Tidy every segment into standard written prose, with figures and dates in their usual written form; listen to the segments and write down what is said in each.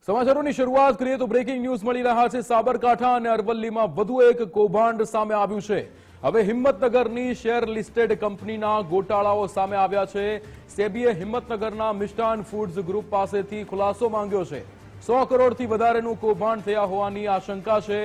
સમાચારોની શરૂઆત કરીએ તો બ્રેકિંગ ન્યૂઝ મળી રહ્યા છે। સાબરકાંઠા અને અરવલ્લીમાં વધુ એક કૌભાંડ સામે આવ્યું છે। હવે હિંમતનગરની શેર લિસ્ટેડ કંપનીના ગોટાળાઓ સામે આવ્યા છે। સેબીએ હિંમતનગરના મિષ્ટાન ફૂડ્સ ગ્રુપ પાસેથી ખુલાસો માંગ્યો છે। 100 કરોડથી વધારેનું કૌભાંડ થયા હોવાની આશંકા છે।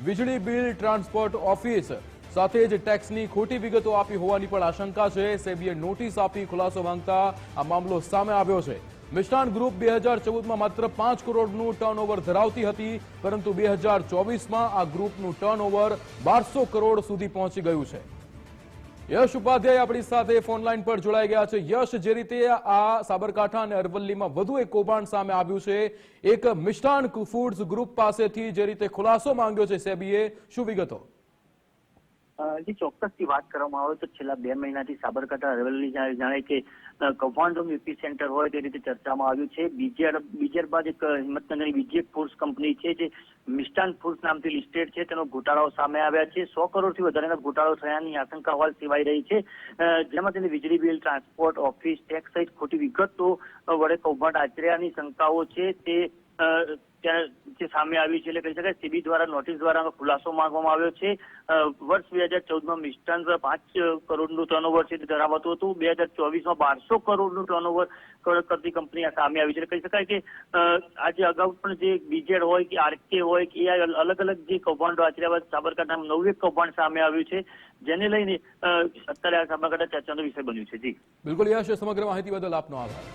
વીજળી બિલ ટ્રાન્સપોર્ટ ઓફિસ સાથે જ ટેક્સની ખોટી વિગતો આપી હોવાની પણ આશંકા છે। સેબીએ નોટિસ આપી ખુલાસો માંગતા આ મામલો સામે આવ્યો છે। મિષ્ટાન ગ્રુપ 2014માં માત્ર 5 કરોડનું ટર્નઓવર ધરાવતી હતી, પરંતુ 2024માં આ ગ્રુપનું ટર્નઓવર 1200 કરોડ સુધી પહોંચી ગયું છે। યશ ઉપાધ્યાય આપણી સાથે ફોનલાઈન પર જોડાઈ ગયા છે। યશ, જે રીતે આ સાબરકાંઠા અને અરવલ્લીમાં વધુ એક કૌભાંડ સામે આવ્યું છે, એક મિષ્ટાન ફૂડ્સ ગ્રુપ પાસેથી જે રીતે ખુલાસો માંગ્યો છે સેબીએ, શું વિગતો? જે ચોક્કસથી વાત કરવામાં આવે તો છેલ્લા 2 મહિનાથી સાબરકાંઠા અરવલ્લી જાણે કે કૌભાંડોનું એપી સેન્ટર હોય તે રીતે ચર્ચામાં આવ્યું છે। બીજેર બાદ એક હિંમતનગરની બીજી એક ફૂડ્સ કંપની છે જે મિષ્ટાન ફૂડ્સ નામથી લિસ્ટેડ છે, તેનો ઘોટાળાઓ સામે આવ્યા છે। 100 કરોડથી વધારેના ઘોટાળો થયાની આશંકા હાલ સેવાઈ રહી છે, જેમાં તેને વીજળી બિલ, ટ્રાન્સપોર્ટ ઓફિસ, ટેક્સ સહિત ખોટી વિગતો વડે કૌભાંડ આચર્યાની શંકાઓ છે તે જે સામે આવી છે। એટલે કહી શકાય સેબી દ્વારા નોટિસ દ્વારા ખુલાસો માંગવામાં આવ્યો છે। વર્ષ 2014માં મિષ્ટાન 5 કરોડનું ટર્નઓવર છે તે ધરાવતું હતું, 2024માં 1200 કરોડનું ટર્નઓવર કરતી કંપની સામે આવી છે। કહી શકાય કે આજે અગાઉ પણ જે બીજેડ હોય કે આરકે હોય કે અલગ અલગ જે કૌભાંડો આચર્યા બાદ સાબરકાંઠામાં નવું એક કૌભાંડ સામે આવ્યું છે, જેને લઈને અત્યારે આ સાબરકાંઠા ચર્ચાનો વિષય બન્યું છે। જી બિલકુલ યશ, સમગ્ર માહિતી બદલ આપનો આભાર।